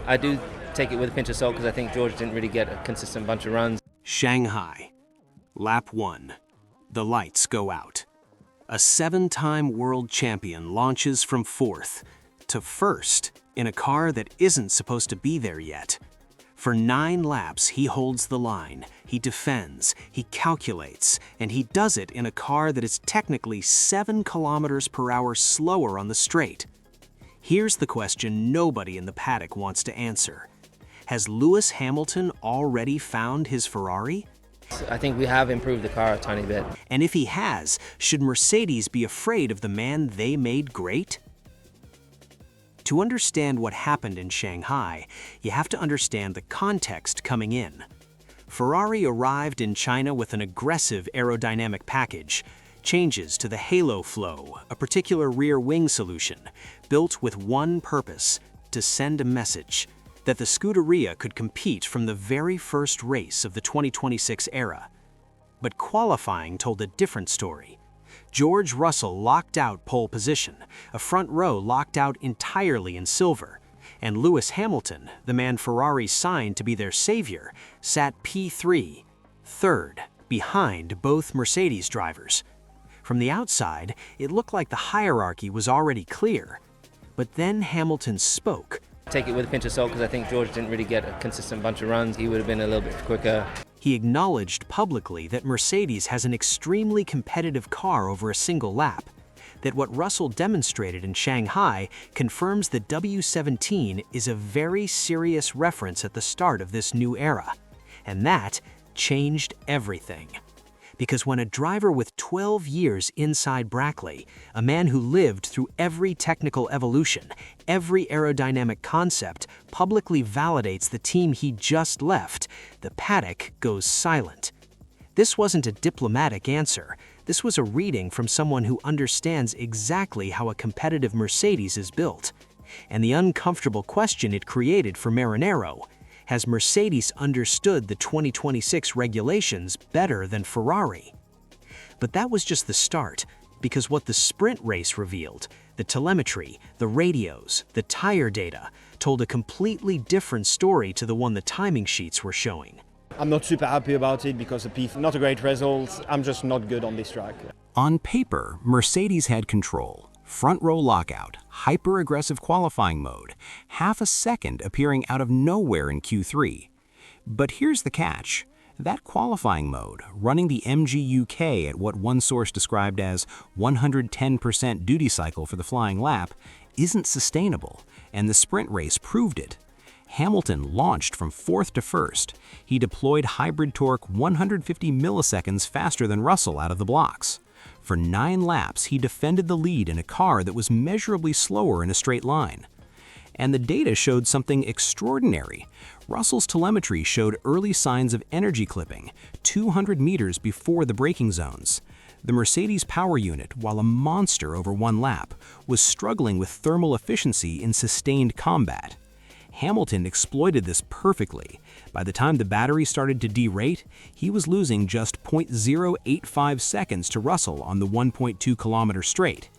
I do take it with a pinch of salt because I think George didn't really get a consistent bunch of runs. Shanghai. Lap 1. The lights go out. A 7-time world champion launches from 4th to 1st in a car that isn't supposed to be there yet. For 9 laps, he holds the line, he defends, he calculates, and he does it in a car that is technically 7 kilometers per hour slower on the straight. Here's the question nobody in the paddock wants to answer. Has Lewis Hamilton already found his Ferrari? I think we have improved the car a tiny bit. And if he has, should Mercedes be afraid of the man they made great? To understand what happened in Shanghai, you have to understand the context coming in. Ferrari arrived in China with an aggressive aerodynamic package, changes to the Halo Flow, a particular rear wing solution, built with one purpose: to send a message that the Scuderia could compete from the very first race of the 2026 era. But qualifying told a different story. George Russell locked out pole position, a front row locked out entirely in silver, and Lewis Hamilton, the man Ferrari signed to be their savior, sat P3, third, behind both Mercedes drivers. From the outside, it looked like the hierarchy was already clear. But then Hamilton spoke. Take it with a pinch of salt because I think George didn't really get a consistent bunch of runs. He would have been a little bit quicker. He acknowledged publicly that Mercedes has an extremely competitive car over a single lap, that what Russell demonstrated in Shanghai confirms that W17 is a very serious reference at the start of this new era. And that changed everything. Because when a driver with 12 years inside Brackley, a man who lived through every technical evolution, every aerodynamic concept, publicly validates the team he just left, the paddock goes silent. This wasn't a diplomatic answer. This was a reading from someone who understands exactly how a competitive Mercedes is built. And the uncomfortable question it created for Maranello: has Mercedes understood the 2026 regulations better than Ferrari? But that was just the start, because what the sprint race revealed, the telemetry, the radios, the tire data, told a completely different story to the one the timing sheets were showing. I'm not super happy about it because the P3, not a great result. I'm just not good on this track. On paper, Mercedes had control. Front row lockout, hyper-aggressive qualifying mode, half a second appearing out of nowhere in Q3. But here's the catch. That qualifying mode, running the MGUK at what one source described as 110% duty cycle for the flying lap, isn't sustainable, and the sprint race proved it. Hamilton launched from 4th to 1st. He deployed hybrid torque 150 milliseconds faster than Russell out of the blocks. For 9 laps, he defended the lead in a car that was measurably slower in a straight line. And the data showed something extraordinary. Russell's telemetry showed early signs of energy clipping, 200 meters before the braking zones. The Mercedes power unit, while a monster over 1 lap, was struggling with thermal efficiency in sustained combat. Hamilton exploited this perfectly. By the time the battery started to derate, he was losing just 0.085 seconds to Russell on the 1.2 kilometer straight.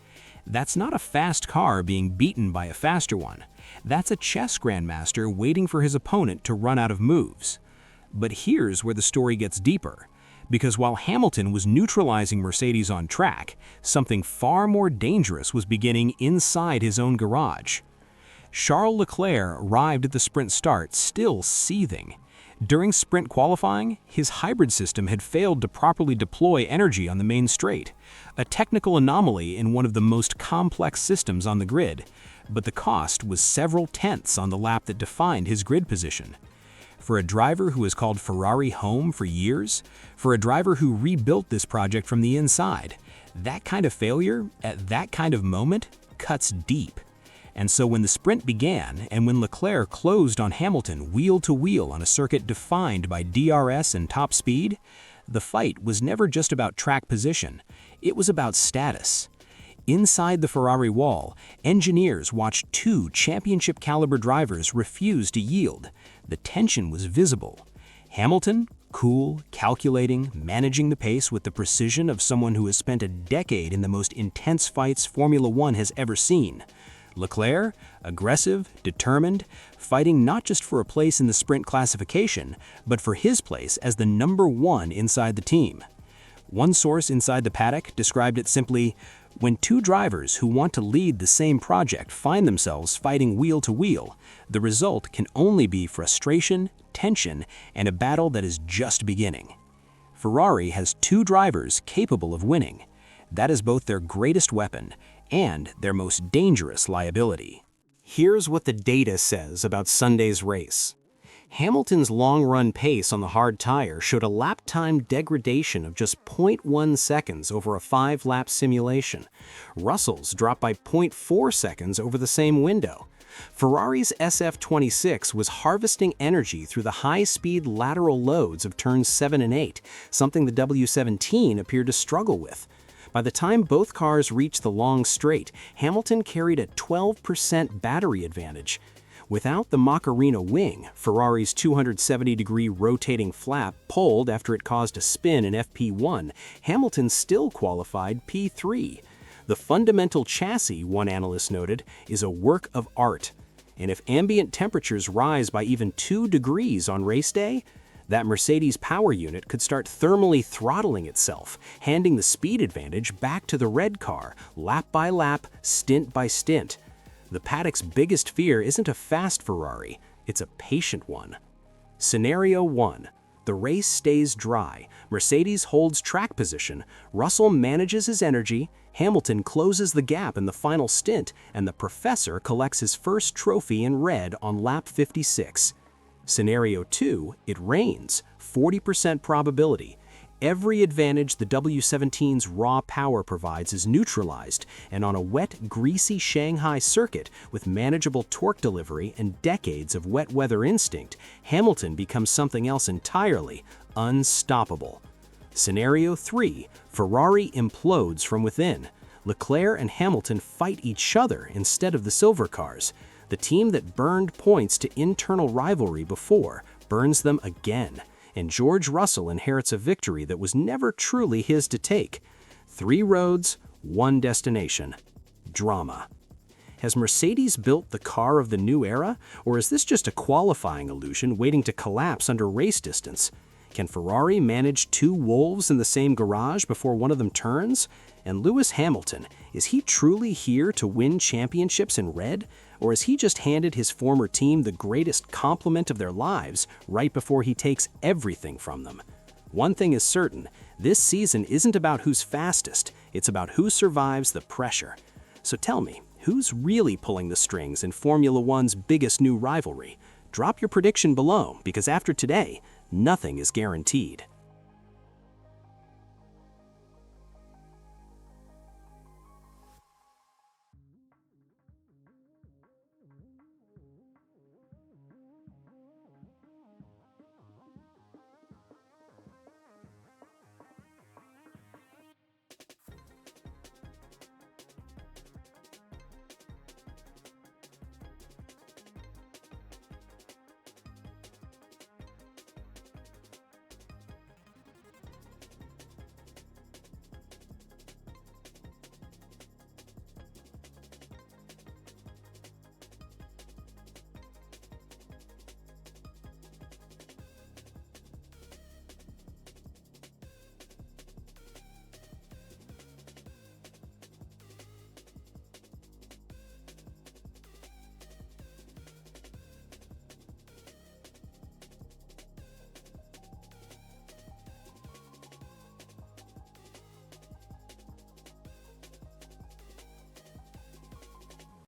That's not a fast car being beaten by a faster one. That's a chess grandmaster waiting for his opponent to run out of moves. But here's where the story gets deeper. Because while Hamilton was neutralizing Mercedes on track, something far more dangerous was beginning inside his own garage. Charles Leclerc arrived at the sprint start still seething. During sprint qualifying, his hybrid system had failed to properly deploy energy on the main straight, a technical anomaly in one of the most complex systems on the grid, but the cost was several tenths on the lap that defined his grid position. For a driver who has called Ferrari home for years, for a driver who rebuilt this project from the inside, that kind of failure, at that kind of moment, cuts deep. And so when the sprint began, and when Leclerc closed on Hamilton wheel to wheel on a circuit defined by DRS and top speed, the fight was never just about track position, it was about status. Inside the Ferrari wall, engineers watched 2 championship-caliber drivers refuse to yield. The tension was visible. Hamilton, cool, calculating, managing the pace with the precision of someone who has spent a decade in the most intense fights Formula One has ever seen. Leclerc, aggressive, determined, fighting not just for a place in the sprint classification, but for his place as the #1 inside the team. One source inside the paddock described it simply, "When two drivers who want to lead the same project find themselves fighting wheel to wheel, the result can only be frustration, tension, and a battle that is just beginning." Ferrari has two drivers capable of winning. That is both their greatest weapon and their most dangerous liability. Here's what the data says about Sunday's race. Hamilton's long-run pace on the hard tire showed a lap time degradation of just 0.1 seconds over a 5-lap simulation. Russell's dropped by 0.4 seconds over the same window. Ferrari's SF26 was harvesting energy through the high-speed lateral loads of turns 7 and 8, something the W17 appeared to struggle with. By the time both cars reached the long straight, Hamilton carried a 12% battery advantage. Without the Macarena wing, Ferrari's 270-degree rotating flap pulled after it caused a spin in FP1, Hamilton still qualified P3. The fundamental chassis, one analyst noted, is a work of art. And if ambient temperatures rise by even 2 degrees on race day, that Mercedes power unit could start thermally throttling itself, handing the speed advantage back to the red car, lap by lap, stint by stint. The paddock's biggest fear isn't a fast Ferrari, it's a patient one. Scenario 1. The race stays dry, Mercedes holds track position, Russell manages his energy, Hamilton closes the gap in the final stint, and the professor collects his first trophy in red on lap 56. Scenario 2, it rains, 40% probability. Every advantage the W17's raw power provides is neutralized, and on a wet, greasy Shanghai circuit with manageable torque delivery and decades of wet weather instinct, Hamilton becomes something else entirely, unstoppable. Scenario 3, Ferrari implodes from within. Leclerc and Hamilton fight each other instead of the silver cars. The team that burned points to internal rivalry before burns them again, and George Russell inherits a victory that was never truly his to take. 3 roads, 1 destination. Drama. Has Mercedes built the car of the new era, or is this just a qualifying illusion waiting to collapse under race distance? Can Ferrari manage 2 wolves in the same garage before one of them turns? And Lewis Hamilton, is he truly here to win championships in red? Or has he just handed his former team the greatest compliment of their lives right before he takes everything from them? One thing is certain, this season isn't about who's fastest, it's about who survives the pressure. So tell me, who's really pulling the strings in Formula One's biggest new rivalry? Drop your prediction below, because after today, nothing is guaranteed.